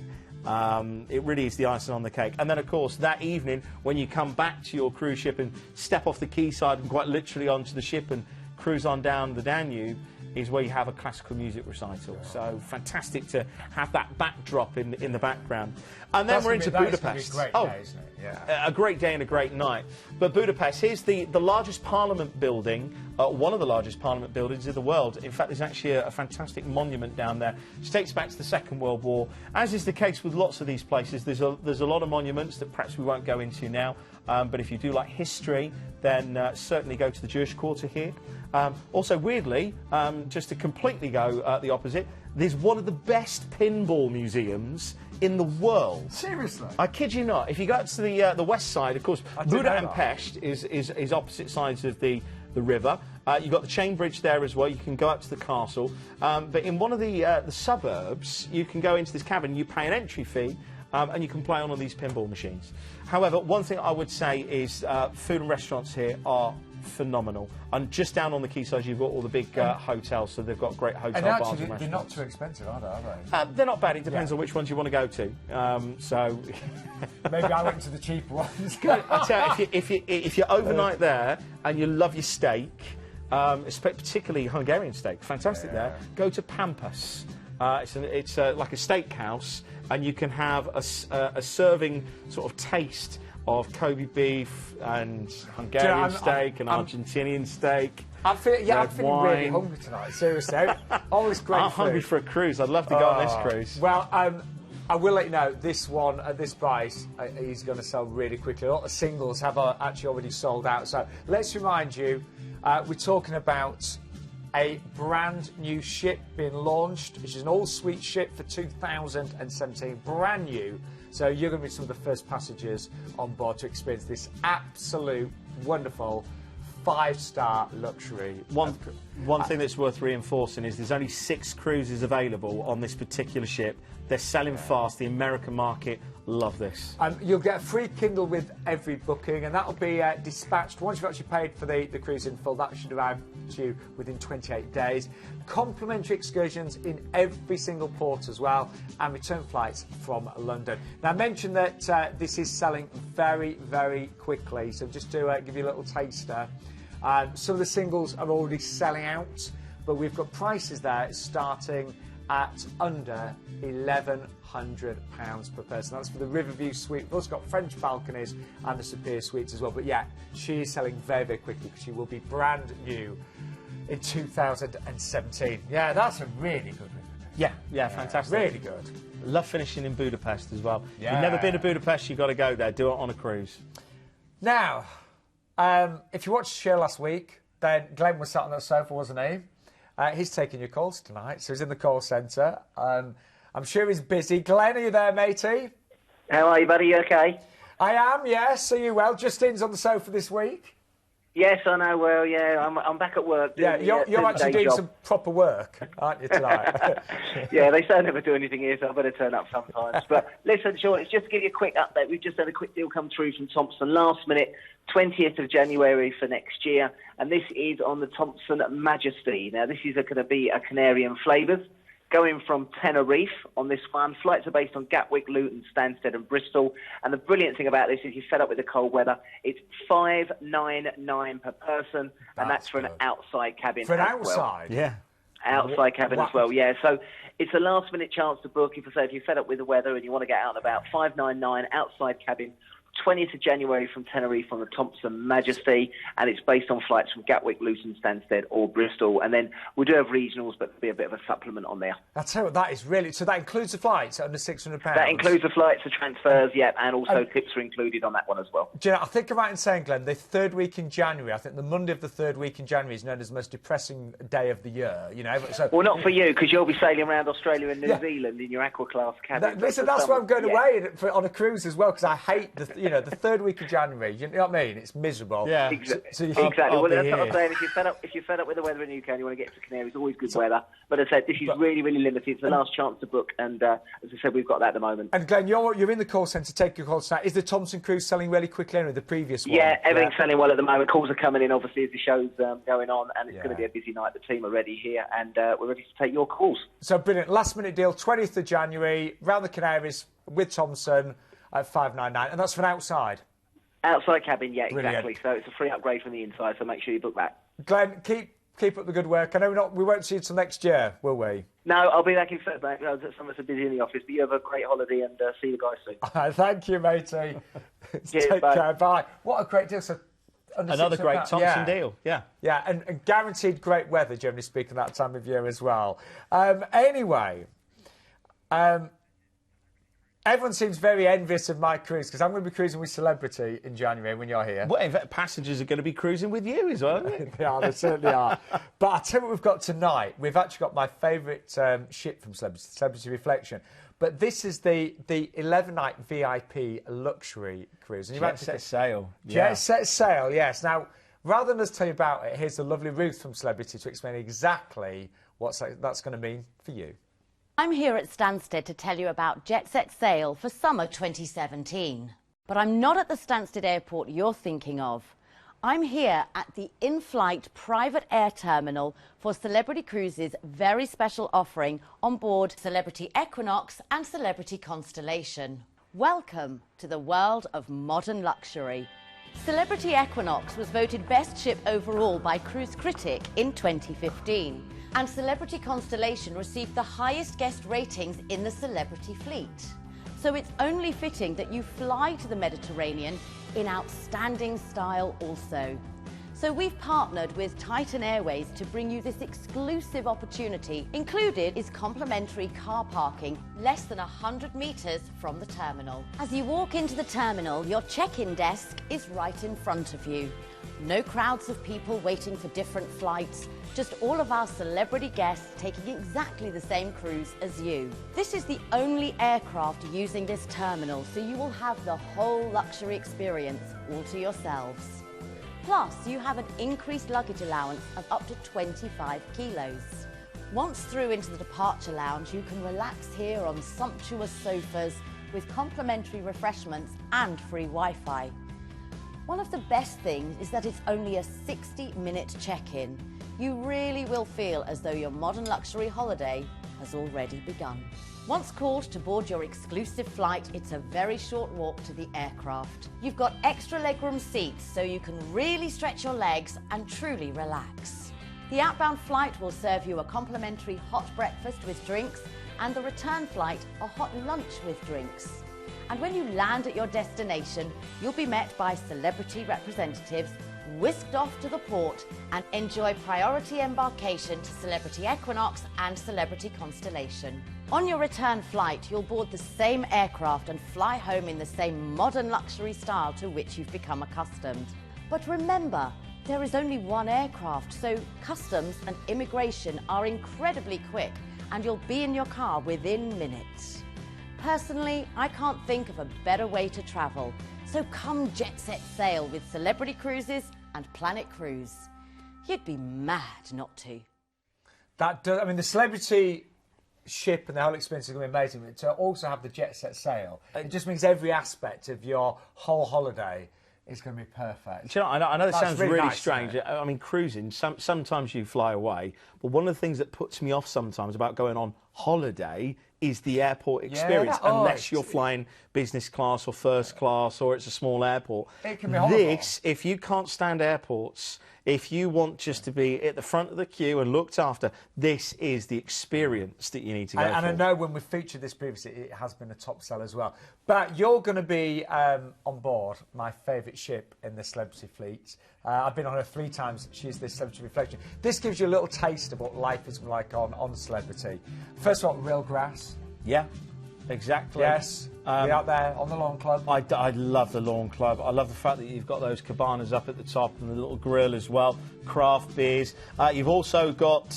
It really is the icing on the cake. And then, of course, that evening, when you come back to your cruise ship and step off the quayside and quite literally onto the ship and cruise on down the Danube, is where you have a classical music recital. So fantastic to have that backdrop in the background. And then we're into Budapest. Great day, isn't it? Yeah. A great day and a great night. But Budapest, here's the largest parliament building, one of the largest parliament buildings in the world. In fact, there's actually a fantastic monument down there, which takes back to the Second World War. As is the case with lots of these places, there's a lot of monuments that perhaps we won't go into now. But if you do like history, then certainly go to the Jewish Quarter here. Also, weirdly, just to completely go the opposite, there's one of the best pinball museums in the world. Seriously? I kid you not. If you go up to the west side, of course, Buda and Pest is opposite sides of the river. You've got the chain bridge there as well. You can go up to the castle. But in one of the suburbs, you can go into this cabin. You pay an entry fee. And you can play on all these pinball machines. However, one thing I would say is food and restaurants here are phenomenal. And just down on the quayside, you've got all the big hotels, so they've got great hotel bars and restaurants. They're not too expensive, are they? They're not bad. It depends on which ones you want to go to. So maybe I went to the cheaper ones. I tell you, if you're overnight there and you love your steak, particularly Hungarian steak, fantastic there. Go to Pampas. It's like a steakhouse, and you can have a serving sort of taste of Kobe beef and Hungarian steak and Argentinian steak. I'm feeling really hungry tonight, seriously. Always great I'm hungry for a cruise. I'd love to go on this cruise. Well, I will let you know, this one at this price is going to sell really quickly. A lot of singles have actually already sold out. So let's remind you, we're talking about a brand new ship being launched, which is an all-suite ship for 2017, brand new. So you're going to be some of the first passengers on board to experience this absolute wonderful 5-star luxury. One thing that's worth reinforcing is there's only 6 cruises available on this particular ship. They're selling fast. The American market love this. You'll get a free Kindle with every booking, and that'll be dispatched once you've actually paid for the cruise in full. That should arrive to you within 28 days. Complimentary excursions in every single port as well, and return flights from London. Now, I mentioned that this is selling very, very quickly, so just to give you a little taster. Some of the singles are already selling out, but we've got prices there starting at under £1,100 per person. That's for the Riverview suite. We've also got French balconies and the Superior suites as well. But yeah, she is selling very, very quickly because she will be brand new in 2017. Yeah, that's a really good river. Yeah, fantastic. Really good. Love finishing in Budapest as well. Yeah. You've never been to Budapest, you've got to go there. Do it on a cruise. Now, if you watched the show last week, then Glenn was sat on that sofa, wasn't he? He's taking your calls tonight, so he's in the call centre. I'm sure he's busy. Glenn, are you there, matey? How are you, buddy? You okay? I am, yes. Are you well? Justine's on the sofa this week? Yes, I know. Well, yeah, I'm back at work. Yeah, you're actually doing some proper work, aren't you, tonight? Yeah, they say I never do anything here, so I better turn up sometimes. But listen, Sean, it's just to give you a quick update. We've just had a quick deal come through from Thomson last minute, 20th of January for next year, and this is on the Thomson Majesty. Now, this is going to be a Canarian flavours. Going from Tenerife on this one. Flights are based on Gatwick, Luton, Stansted and Bristol. And the brilliant thing about this is you're fed up with the cold weather. It's $599 per person, and that's for an outside cabin for an outside? Yeah. Outside cabin as well, yeah. So it's a last-minute chance to book. If you're fed up with the weather and you want to get out and about, $599 outside cabin, 20th of January from Tenerife on the Thomson Majesty, and it's based on flights from Gatwick, Luton, Stansted or Bristol. And then we do have regionals, but there'll be a bit of a supplement on there. I'll tell you what, that is really... So that includes the flights at under £600? That includes the flights, the transfers, yeah, and also tips are included on that one as well. Do you know, I think I'm right in saying, Glenn, the third week in January, I think the Monday of the third week in January is known as the most depressing day of the year, you know. So, well, not for you, because you'll be sailing around Australia and New Zealand in your Aqua Class cabin. Listen, that's why I'm going away on a cruise as well, because I hate the third week of January. You know what I mean? It's miserable. Yeah, exactly. Well, that's what I'm saying. If you're fed up with the weather in the UK and you want to get to Canary, it's always good weather. But as I said, this is really, really limited. It's the last chance to book, and as I said, we've got that at the moment. And Glenn, you're in the call centre. Take your calls tonight. Is the Thomson cruise selling really quickly with the previous one? Yeah, everything's selling well at the moment. Calls are coming in, obviously, as the show's going on, and it's going to be a busy night. The team are ready here, and we're ready to take your calls. So brilliant. Last minute deal, 20th of January, round the Canaries with Thomson at $599, and that's for an outside. Outside cabin, yeah, exactly. Brilliant. So it's a free upgrade from the inside, so make sure you book that. Glenn, keep up the good work. I know we won't see you until next year, will we? No, I'll be back in February. Some of us are busy in the office, but you have a great holiday and see you guys soon. Thank you, matey. Cheers, Take care. Bye. What a great deal. So, another great Thomson deal. Yeah. Yeah, and guaranteed great weather, generally speaking, that time of year as well. Anyway, everyone seems very envious of my cruise because I'm going to be cruising with Celebrity in January when you're here. Well, in fact, passengers are going to be cruising with you as well, aren't they? They certainly are. But I'll tell you what we've got tonight. We've actually got my favourite ship from Celebrity Reflection. But this is the 11-night VIP luxury cruise. And Jet Set Sail. Jet Set Sail, yes. Now, rather than us tell you about it, here's the lovely Ruth from Celebrity to explain exactly what that's going to mean for you. I'm here at Stansted to tell you about Jet Set Sail for summer 2017. But I'm not at the Stansted airport you're thinking of. I'm here at the in-flight private air terminal for Celebrity Cruises' very special offering on board Celebrity Equinox and Celebrity Constellation. Welcome to the world of modern luxury. Celebrity Equinox was voted best ship overall by Cruise Critic in 2015. And Celebrity Constellation received the highest guest ratings in the Celebrity fleet. So it's only fitting that you fly to the Mediterranean in outstanding style also. So we've partnered with Titan Airways to bring you this exclusive opportunity. Included is complimentary car parking less than 100 metres from the terminal. As you walk into the terminal, your check-in desk is right in front of you. No crowds of people waiting for different flights, just all of our celebrity guests taking exactly the same cruise as you. This is the only aircraft using this terminal, so you will have the whole luxury experience all to yourselves. Plus, you have an increased luggage allowance of up to 25 kilos. Once through into the departure lounge, you can relax here on sumptuous sofas with complimentary refreshments and free Wi-Fi. One of the best things is that it's only a 60-minute check-in. You really will feel as though your modern luxury holiday has already begun. Once called to board your exclusive flight, it's a very short walk to the aircraft. You've got extra legroom seats so you can really stretch your legs and truly relax. The outbound flight will serve you a complimentary hot breakfast with drinks and the return flight a hot lunch with drinks. And when you land at your destination, you'll be met by celebrity representatives, whisked off to the port and enjoy priority embarkation to Celebrity Equinox and Celebrity Constellation. On your return flight, you'll board the same aircraft and fly home in the same modern luxury style to which you've become accustomed. But remember, there is only one aircraft, so customs and immigration are incredibly quick and you'll be in your car within minutes. Personally, I can't think of a better way to travel, so come Jet Set Sail with Celebrity Cruises and Planet Cruise. You'd be mad not to. That does, I mean, the celebrity ship and the whole experience is going to be amazing. But to also have the jet set sail, it just means every aspect of your whole holiday is going to be perfect. Do you know, I know this That's sounds really really nice, strange. isn't it? I mean, cruising, sometimes you fly away, but one of the things that puts me off sometimes about going on holiday is the airport experience, unless you're flying business class or first class or it's a small airport. It can be horrible. If you can't stand airports, if you want just to be at the front of the queue and looked after, this is the experience that you need to go for. And I know when we've featured this previously, it has been a top seller as well. But you're going to be on board my favourite ship in the Celebrity Fleet. I've been on her 3 times. She's the Celebrity Reflection. This gives you a little taste of what life is like on Celebrity. First of all, real grass. Yeah, exactly. Yes, be out there on the lawn club. I love the lawn club. I love the fact that you've got those cabanas up at the top and the little grill as well. Craft beers. You've also got,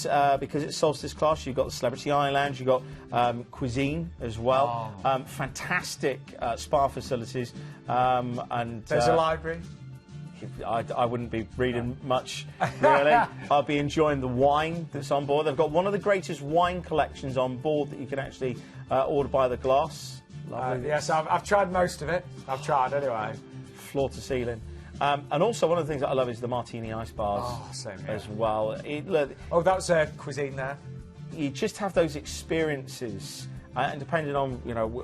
because it's Solstice class, you've got the Celebrity Island. You've got cuisine as well. Fantastic spa facilities. And there's a library. I wouldn't be reading much, really. I'll be enjoying the wine that's on board. They've got one of the greatest wine collections on board that you can actually order by the glass. Yes, I've tried most of it. I've tried anyway. Floor to ceiling. And also one of the things that I love is the martini ice bars same here. as well. That's cuisine there. You just have those experiences. And depending on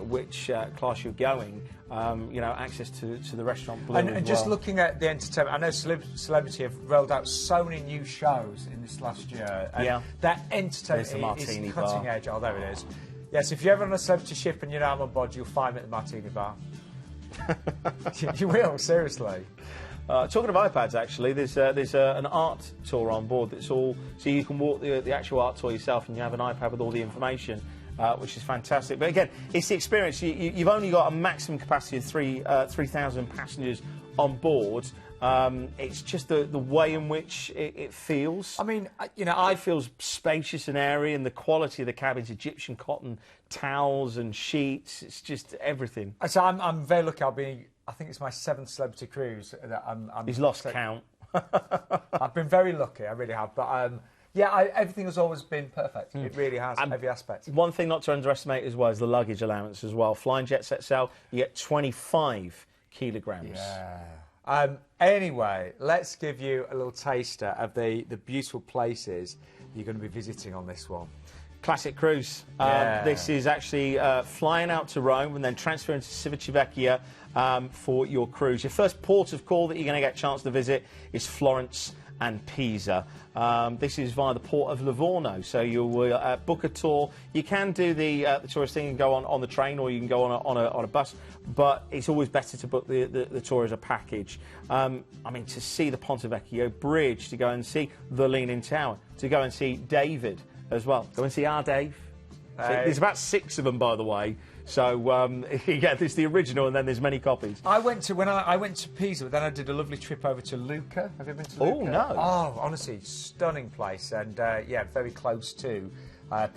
which class you're going, access to the restaurant blue and just looking at the entertainment, I know Celebrity have rolled out so many new shows in this last year. And that entertainment is cutting edge. Oh, there it is. Yes, if you're ever on a Celebrity ship and you're not on board, you'll find me at the Martini Bar. You will, seriously. Talking of iPads, actually, there's an art tour on board that's all so you can walk the actual art tour yourself, and you have an iPad with all the information. Which is fantastic. But again, it's the experience. You've only got a maximum capacity of 3,000 passengers on board. It's just the way in which it feels. I mean, it feels spacious and airy, and the quality of the cabins, Egyptian cotton towels and sheets. It's just everything. So I'm very lucky. I think it's my 7th Celebrity cruise. He's lost count. I've been very lucky. I really have. But everything has always been perfect. It really has, every aspect. One thing not to underestimate as well is the luggage allowance as well. Flying jet set sail, you get 25 kilograms. Yeah. Anyway, let's give you a little taster of the beautiful places you're going to be visiting on this one. Classic cruise. This is actually flying out to Rome and then transferring to Civitavecchia for your cruise. Your first port of call that you're going to get a chance to visit is Florence and Pisa. This is via the port of Livorno, so you will book a tour. You can do the tourist thing and go on the train, or you can go on a bus, but it's always better to book the tour as a package. I mean, to see the Ponte Vecchio Bridge, to go and see the Leaning Tower, to go and see David as well. Go and see our Dave. So there's about 6 of them, by the way. So there's the original, and then there's many copies. I went to Pisa, but then I did a lovely trip over to Lucca. Have you been to Lucca? Oh no! Oh, honestly, stunning place, and very close to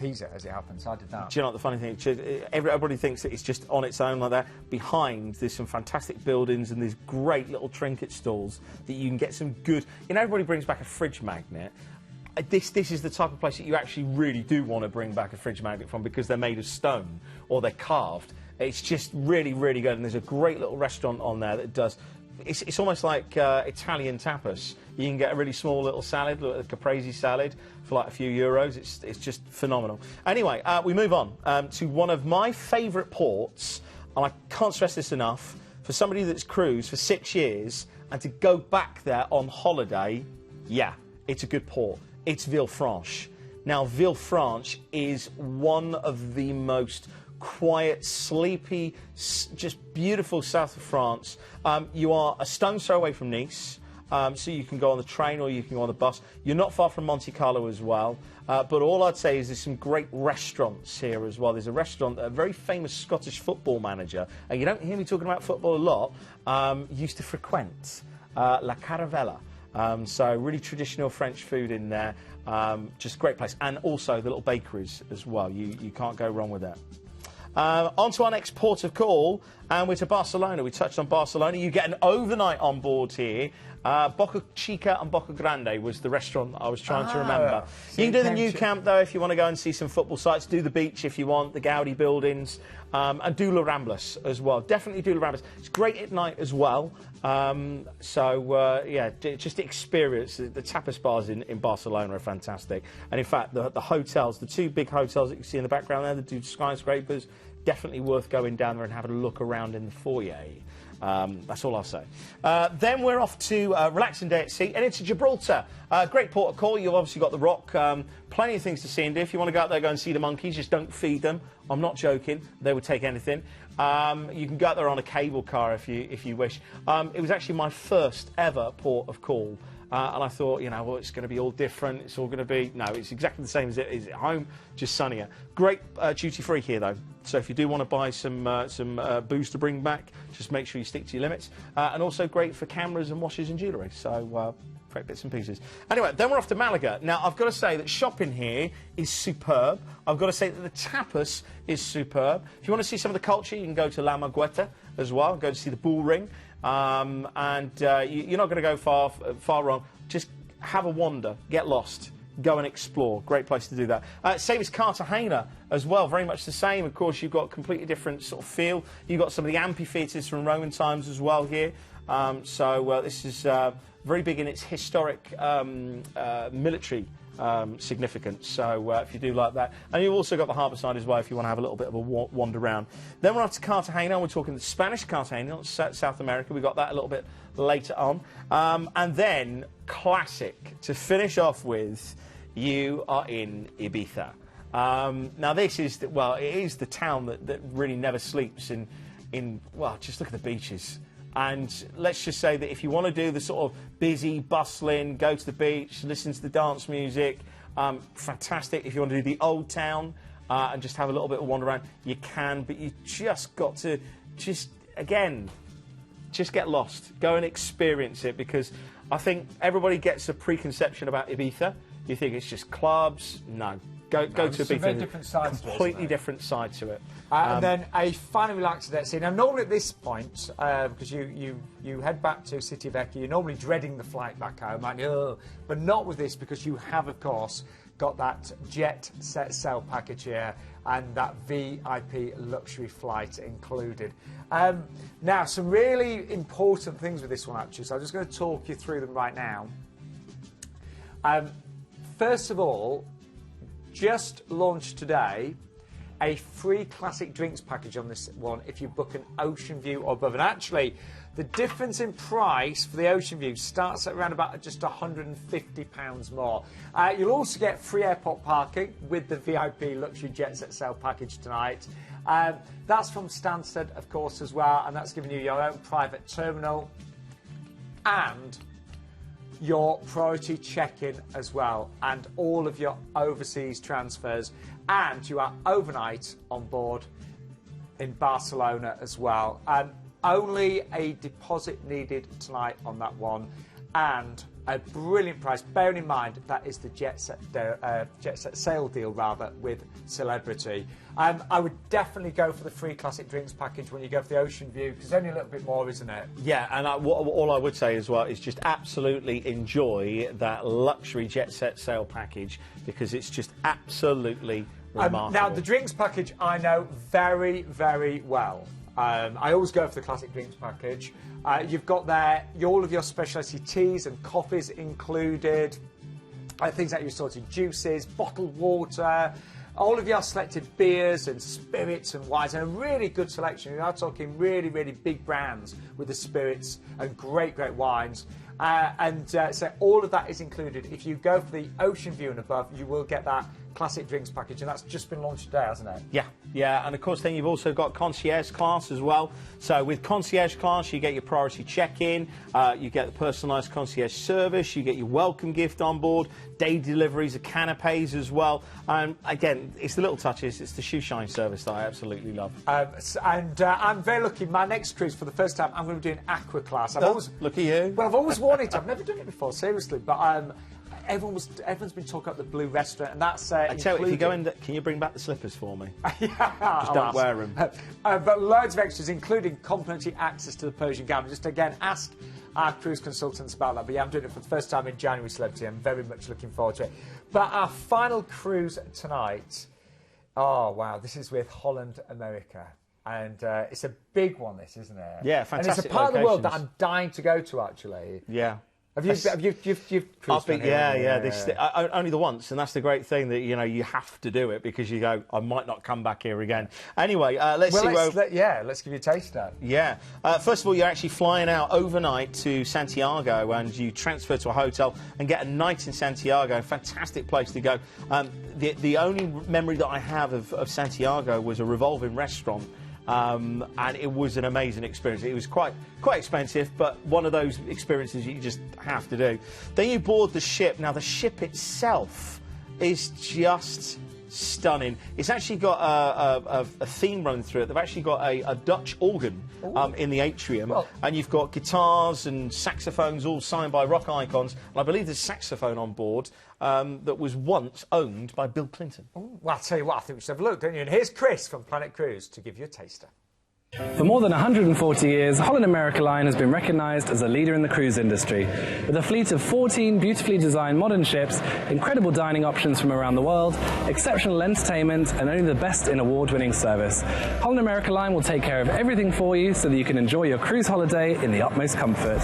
Pisa, as it happens. I did that. Do you know what the funny thing? Everybody thinks that it's just on its own like that. Behind, there's some fantastic buildings and there's great little trinket stalls that you can get some good. Everybody brings back a fridge magnet. This is the type of place that you actually really do want to bring back a fridge magnet from, because they're made of stone or they're carved. It's just really, really good. And there's a great little restaurant on there that does... It's almost like Italian tapas. You can get a really small little salad, a caprese salad, for like a few euros. It's just phenomenal. Anyway, we move on to one of my favourite ports, and I can't stress this enough, for somebody that's cruised for 6 years and to go back there on holiday, it's a good port. It's Villefranche. Now, Villefranche is one of the most quiet, sleepy, just beautiful south of France. You are a stone's throw away from Nice, so you can go on the train or you can go on the bus. You're not far from Monte Carlo as well. But all I'd say is there's some great restaurants here as well. There's a restaurant that a very famous Scottish football manager, and you don't hear me talking about football a lot, used to frequent, La Caravella. So really traditional French food in there, just a great place. And also the little bakeries as well, you can't go wrong with that. On to our next port of call, and we're to Barcelona. We touched on Barcelona. You get an overnight on board here Boca Chica and Boca Grande was the restaurant that I was trying to remember. You can do the new camp, though, if you want to go and see some football sites. Do the beach if you want, the Gaudi buildings, and do La Ramblas as well. Definitely do La Ramblas. It's great at night as well. Yeah, just experience. The tapas bars in Barcelona are fantastic. And in fact, the hotels, the two big hotels that you see in the background there, the two skyscrapers, definitely worth going down there and having a look around in the foyer. That's all I'll say. Then we're off to relaxing day at sea and into Gibraltar. Great port of call. You've obviously got the Rock. Plenty of things to see and do. If you want to go out there, go and see the monkeys. Just don't feed them. I'm not joking. They would take anything. You can go out there on a cable car if you wish. It was actually my first ever port of call. And I thought, you know, well, it's going to be all different. It's all going to be... No, it's exactly the same as it is at home, just sunnier. Great duty-free here, though. So if you do want to buy some booze to bring back, just make sure you stick to your limits. And also great for cameras and watches and jewellery. So great bits and pieces. Anyway, then we're off to Malaga. Now, I've got to say that shopping here is superb. I've got to say that the tapas is superb. If you want to see some of the culture, you can go to La Magueta as well. Go to see the bull ring. You're not going to go far wrong. Just have a wander, get lost, go and explore. Great place to do that. Same as Cartagena as well, very much the same. Of course, you've got completely different sort of feel. You've got some of the amphitheatres from Roman times as well here. This is very big in its historic military significance, so if you do like that. And you've also got the harbour side as well if you want to have a little bit of a wander around. Then we're off to Cartagena. We're talking the Spanish Cartagena, not South America. We got that a little bit later on. And then, classic, to finish off with, you are in Ibiza. Now this is, it is the town that really never sleeps well, just look at the beaches. And let's just say that if you want to do the sort of busy, bustling, go to the beach, listen to the dance music, fantastic. If you want to do the old town and just have a little bit of a wander around, you can, but you just got to just get lost. Go and experience it, because I think everybody gets a preconception about Ibiza. You think it's just clubs. No. Go to Ibiza. Very different side to it, completely different side to it. And then a final relaxing day at sea. Now, normally at this point, because you head back to City of Vecchia, you're normally dreading the flight back home, aren't you? But not with this, because you have, of course, got that jet set sail package here and that VIP luxury flight included. Now, some really important things with this one, actually, so I'm just going to talk you through them right now. First of all, just launched today a free classic drinks package on this one if you book an Ocean View or above. And actually, the difference in price for the Ocean View starts at around about just £150 more. You'll also get free airport parking with the VIP luxury jet set sail package tonight. That's from Stansted, of course, as well, and that's giving you your own private terminal and your priority check-in as well, and all of your overseas transfers, and you are overnight on board in Barcelona as well. Only a deposit needed tonight on that one, and a brilliant price. Bearing in mind that is the jet set sail deal with Celebrity. I would definitely go for the free classic drinks package when you go for the Ocean View, because only a little bit more, isn't it? Yeah, and all I would say as well is just absolutely enjoy that luxury jet set sail package, because it's just absolutely remarkable. Now, the drinks package I know very, very well. I always go for the classic drinks package. You've got there all of your specialty teas and coffees included, things like your assorted juices, bottled water, all of your selected beers and spirits and wines, and a really good selection. You are talking really, really big brands with the spirits and great, great wines. So all of that is included. If you go for the Ocean View and above, you will get that classic drinks package, and that's just been launched today, hasn't it? Yeah, and of course then you've also got concierge class as well. So with concierge class, you get your priority check-in, you get the personalised concierge service, you get your welcome gift on board, day deliveries of canapes as well. And again, it's the little touches, it's the shoe shine service that I absolutely love. I'm very lucky. My next cruise, for the first time, I'm going to be doing aqua class. Look at you. Well, I've always wanted to. I've never done it before, seriously, but everyone's been talking about the Blue Restaurant, and that's I tell you, if you go in, can you bring back the slippers for me? Just don't wear them. But loads of extras, including complimentary access to the Persian Garden. Just again, ask our cruise consultants about that. But yeah, I'm doing it for the first time in January, Celebrity. I'm very much looking forward to it. But our final cruise tonight, oh wow, this is with Holland America. And it's a big one, this, isn't it? Yeah, fantastic. And it's a part of the world that I'm dying to go to, actually. Yeah. Have you cruised down here? Only the once, and that's the great thing, that you have to do it, because you go, I might not come back here again. Anyway, let's give you a taster. Yeah. First of all, you're actually flying out overnight to Santiago, and you transfer to a hotel and get a night in Santiago. Fantastic place to go. The only memory that I have of Santiago was a revolving restaurant. And it was an amazing experience. It was quite expensive, but one of those experiences you just have to do. Then you board the ship. Now, the ship itself is just stunning. It's actually got a theme running through it. They've actually got a Dutch organ in the atrium, and you've got guitars and saxophones all signed by rock icons. And I believe there's a saxophone on board that was once owned by Bill Clinton. Well, I'll tell you what, I think we should have a look, don't you? And here's Chris from Planet Cruise to give you a taster. For more than 140 years, Holland America Line has been recognised as a leader in the cruise industry. With a fleet of 14 beautifully designed modern ships, incredible dining options from around the world, exceptional entertainment, and only the best in award-winning service, Holland America Line will take care of everything for you so that you can enjoy your cruise holiday in the utmost comfort.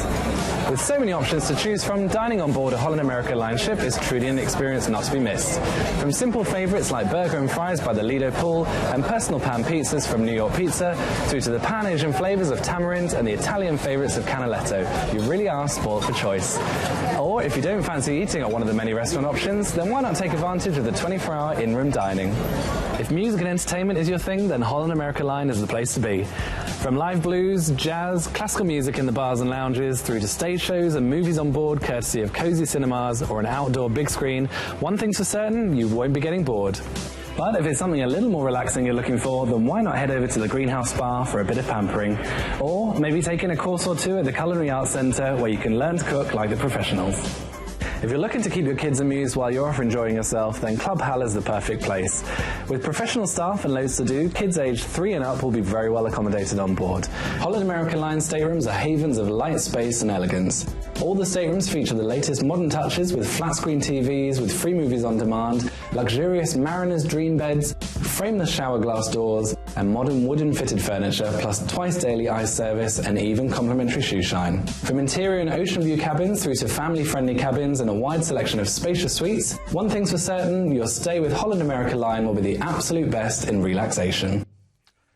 With so many options to choose from, dining on board a Holland America Line ship is truly an experience not to be missed. From simple favourites like burger and fries by the Lido Pool and personal pan pizzas from New York Pizza, through to the pan-Asian flavours of tamarind and the Italian favourites of canaletto, you really are spoilt for choice. Or if you don't fancy eating at one of the many restaurant options, then why not take advantage of the 24-hour in-room dining? If music and entertainment is your thing, then Holland America Line is the place to be. From live blues, jazz, classical music in the bars and lounges, through to stage shows and movies on board courtesy of cosy cinemas or an outdoor big screen, one thing's for certain, you won't be getting bored. But if it's something a little more relaxing you're looking for, then why not head over to the Greenhouse Spa for a bit of pampering? Or maybe take in a course or two at the Culinary Arts Centre, where you can learn to cook like the professionals. If you're looking to keep your kids amused while you're off enjoying yourself, then Club Hal is the perfect place. With professional staff and loads to do, kids aged 3 and up will be very well accommodated on board. Holland America Line staterooms are havens of light space and elegance. All the staterooms feature the latest modern touches with flat-screen TVs with free movies on demand, luxurious Mariner's Dream beds, frameless shower glass doors, and modern wooden-fitted furniture, plus twice-daily ice service and even complimentary shoe shine. From interior and ocean view cabins through to family-friendly cabins and a wide selection of spacious suites, one thing's for certain, your stay with Holland America Line will be the absolute best in relaxation.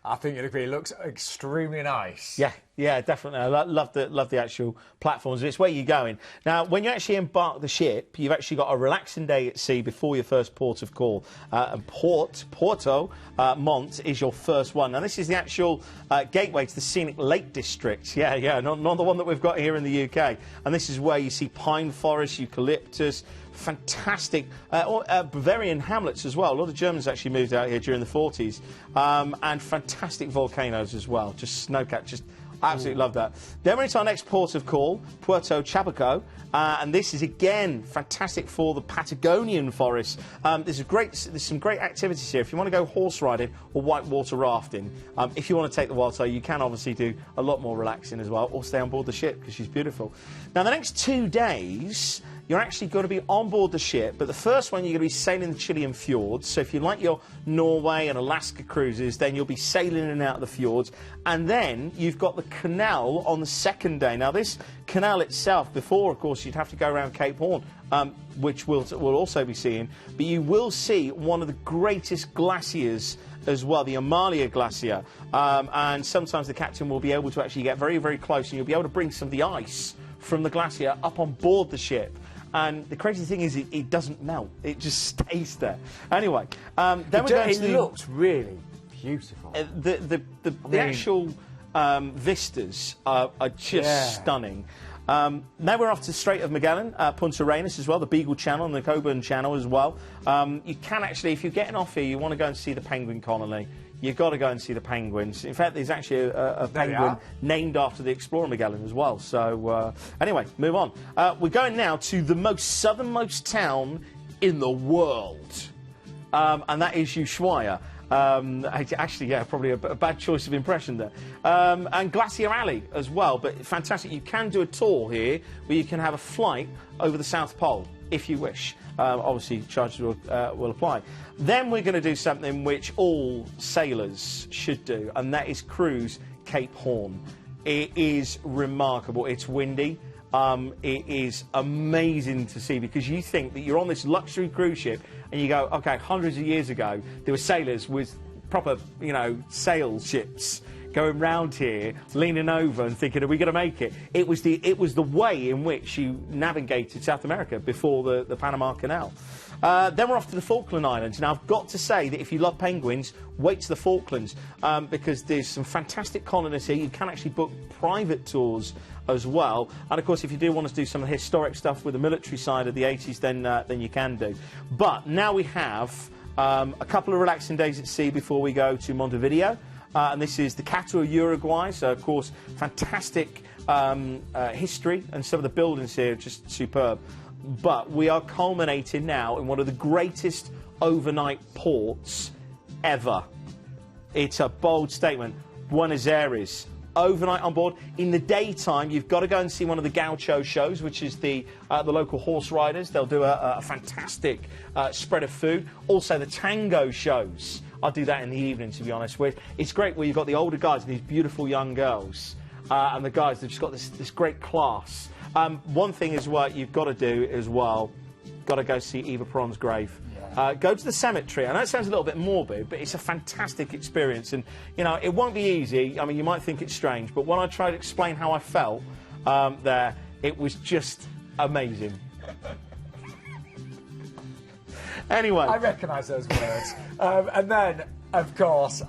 I think you'd agree. It looks extremely nice. Yeah, definitely. I love the actual platforms. It's where you're going. Now, when you actually embark the ship, you've actually got a relaxing day at sea before your first port of call. And Porto Montt is your first one. Now, this is the actual gateway to the scenic Lake District. Yeah, not the one that we've got here in the UK. And this is where you see pine forest, eucalyptus, fantastic Bavarian hamlets as well. A lot of Germans actually moved out here during the 40s, and fantastic volcanoes as well. Just snow-capped, just absolutely love that. Then we're into our next port of call, Puerto Chabaco, and this is again fantastic for the Patagonian forest. There's some great activities here. If you want to go horse riding or whitewater rafting, if you want to take the wild side, you can obviously do a lot more relaxing as well, or stay on board the ship because she's beautiful. Now, the next 2 days, you're actually going to be on board the ship, but the first one you're going to be sailing the Chilean fjords. So if you like your Norway and Alaska cruises, then you'll be sailing in and out of the fjords. And then you've got the canal on the second day. Now, this canal itself, before, of course, you'd have to go around Cape Horn, which we'll also be seeing. But you will see one of the greatest glaciers as well, the Amalia Glacier. And sometimes the captain will be able to actually get very, very close, and you'll be able to bring some of the ice from the glacier up on board the ship. And the crazy thing is, it doesn't melt. It just stays there. Anyway, then we're going to... It looks really beautiful. The actual vistas are just stunning. Now we're off to the Strait of Magellan, Punta Arenas as well, the Beagle Channel and the Coburn Channel as well. You can actually, if you're getting off here, you want to go and see the penguin colony. You've got to go and see the penguins. In fact, there's actually a penguin named after the explorer Magellan as well. So, anyway, move on. We're going now to the most southernmost town in the world, and that is Ushuaia. Actually, yeah, probably a bad choice of impression there. And Glacier Alley as well, but fantastic. You can do a tour here where you can have a flight over the South Pole, if you wish. Obviously, charges will apply. Then we're going to do something which all sailors should do, and that is cruise Cape Horn. It is remarkable. It's windy. It is amazing to see, because you think that you're on this luxury cruise ship and you go, OK, hundreds of years ago, there were sailors with proper, you know, sail ships going round here, leaning over and thinking, are we going to make it? It was the way in which you navigated South America before the Panama Canal. Then we're off to the Falkland Islands. Now, I've got to say that if you love penguins, wait to the Falklands, because there's some fantastic colonies here. You can actually book private tours as well. And, of course, if you do want to do some of the historic stuff with the military side of the 80s, then you can do. But now we have a couple of relaxing days at sea before we go to Montevideo. And this is the capital of Uruguay, so of course fantastic history, and some of the buildings here are just superb. But we are culminating now in one of the greatest overnight ports ever. It's a bold statement. Buenos Aires, overnight on board. In the daytime, you've got to go and see one of the gaucho shows, which is the local horse riders. They'll do a fantastic spread of food. Also, the tango shows. I'll do that in the evening, to be honest with. It's great where you've got the older guys and these beautiful young girls. And the guys, they've just got this great class. One thing is what you've got to do as well, got to go see Eva Perón's grave. Yeah. Go to the cemetery. I know it sounds a little bit morbid, but it's a fantastic experience. And, you know, it won't be easy. I mean, you might think it's strange, but when I try to explain how I felt there, it was just amazing. Anyway. I recognise those words. And then, of course,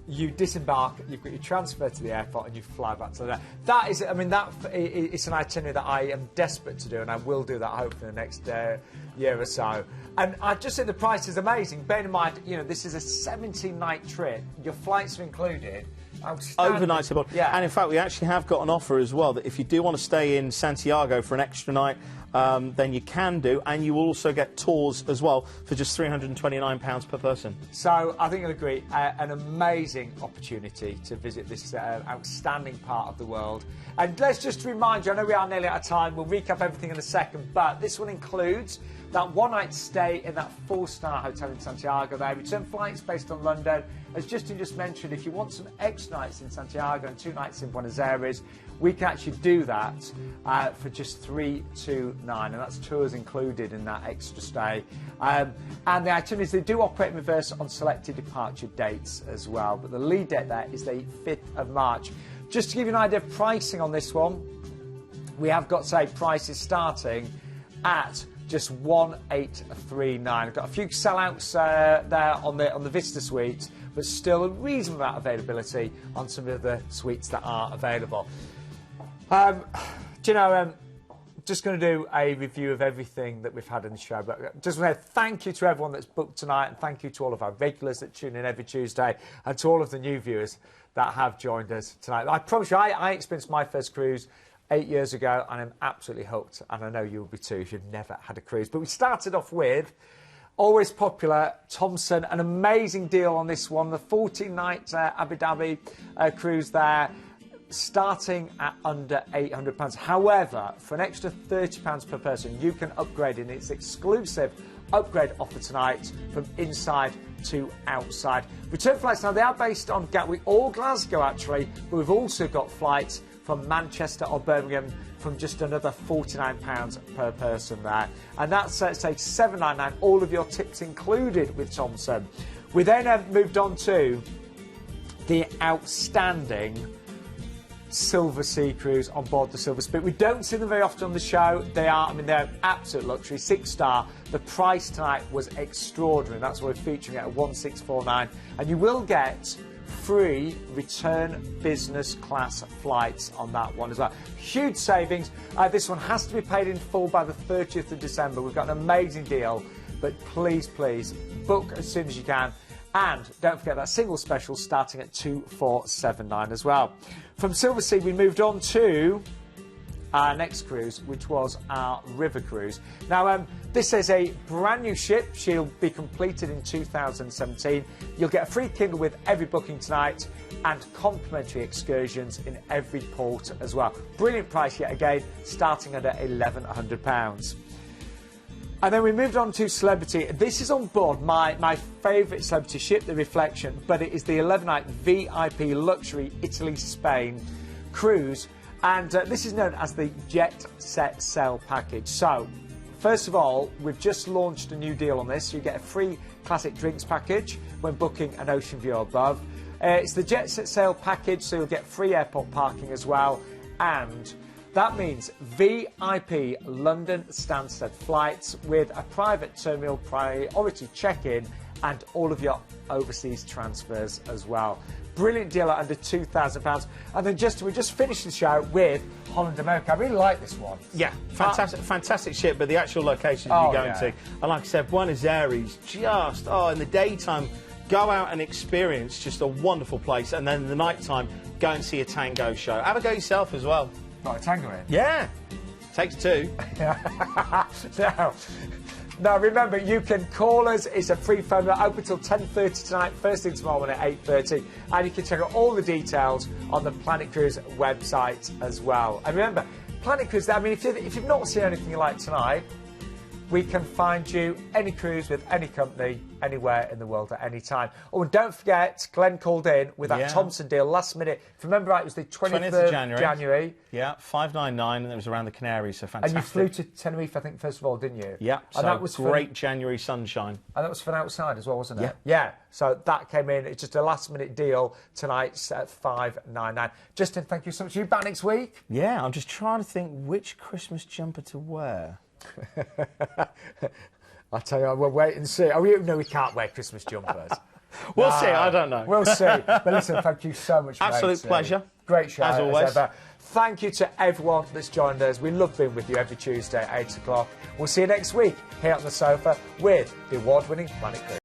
you disembark, you've got your transfer to the airport, and you fly back to there. That is, I mean, it's an itinerary that I am desperate to do, and I will do that hopefully in the next year or so. And I just think the price is amazing. Bear in mind, you know, this is a 17-night trip. Your flights are included. Overnight aboard. Yeah. And in fact, we actually have got an offer as well that if you do want to stay in Santiago for an extra night, then you can do, and you will also get tours as well for just £329 per person. So I think you'll agree, an amazing opportunity to visit this outstanding part of the world. And let's just remind you, I know we are nearly out of time, we'll recap everything in a second, but this one includes that one-night stay in that 4-star hotel in Santiago there, return flights based on London. As Justin just mentioned, if you want some extra nights in Santiago and 2 nights in Buenos Aires, we can actually do that for just $329, and that's tours included in that extra stay. And the itineraries, they do operate in reverse on selected departure dates as well, but the lead date there is the 5th of March. Just to give you an idea of pricing on this one, we have got, say, prices starting at just $1,839. I've got a few sellouts there on the Vista suite, but still a reasonable amount of availability on some of the suites that are available. Do you know, just going to do a review of everything that we've had in the show, but just want to thank you to everyone that's booked tonight, and thank you to all of our regulars that tune in every Tuesday, and to all of the new viewers that have joined us tonight. I promise you, I experienced my first cruise 8 years ago, and I'm absolutely hooked, and I know you will be too if you've never had a cruise. But we started off with, always popular, Thomson, an amazing deal on this one, the 14-night Abu Dhabi cruise there, starting at under £800. However, for an extra £30 per person, you can upgrade in its exclusive upgrade offer tonight from inside to outside. Return flights now, they are based on Gatwick or Glasgow actually, but we've also got flights from Manchester or Birmingham from just another £49 per person there. And that's, say, $799, all of your tips included with Thomson. We then moved on to the outstanding Silversea cruise on board the Silversea. We don't see them very often on the show. They're absolute luxury, 6-star. The price tonight was extraordinary. That's why we're featuring it at $1,649. And you will get free return business class flights on that one as well. Huge savings. This one has to be paid in full by the 30th of December. We've got an amazing deal, but please, please book as soon as you can. And don't forget that single special starting at 2,479 as well. From Silversea, we moved on to our next cruise, which was our river cruise. Now, this is a brand new ship. She'll be completed in 2017. You'll get a free Kindle with every booking tonight and complimentary excursions in every port as well. Brilliant price yet again, starting at £1,100. And then we moved on to Celebrity. This is on board my favourite Celebrity ship, the Reflection, but it is the 11-night VIP Luxury Italy-Spain cruise. And this is known as the Jet Set Sail package. So, first of all, we've just launched a new deal on this. You get a free classic drinks package when booking an Ocean View above. It's the Jet Set Sail package, so you'll get free airport parking as well. And that means VIP London Stansted flights with a private terminal priority check-in and all of your overseas transfers as well. Brilliant deal at under £2,000. And then we just finished the show with Holland America. I really like this one. Yeah, fantastic ship, but the actual locations you're going to. And like I said, Buenos Aires, just, in the daytime, go out and experience just a wonderful place. And then in the night time, go and see a tango show. Have a go yourself as well. Got a tango in? Yeah. Takes two. Now, remember, you can call us. It's a free phone. We're open till 10:30 tonight, first thing tomorrow morning at 8:30. And you can check out all the details on the Planet Cruise website as well. And remember, Planet Cruise, I mean, if you've not seen anything you like tonight, we can find you any cruise with any company, anywhere in the world at any time. Oh, and don't forget, Glenn called in with that Thomson deal last minute. If you remember right, it was the 20th of January. Yeah, $599, and it was around the Canaries, so fantastic. And you flew to Tenerife, I think, first of all, didn't you? Yeah, and that was great January sunshine. And that was from outside as well, wasn't it? Yeah. Yeah, so that came in. It's just a last-minute deal tonight at $599. Justin, thank you so much. Are you back next week? Yeah, I'm just trying to think which Christmas jumper to wear. I'll tell you, we'll wait and see. We can't wear Christmas jumpers. We'll see, I don't know. We'll see. But listen, thank you so much, Absolute pleasure. Great show, as always. As ever. Thank you to everyone that's joined us. We love being with you every Tuesday at 8 o'clock. We'll see you next week here on the sofa with the award-winning Planet Cruise.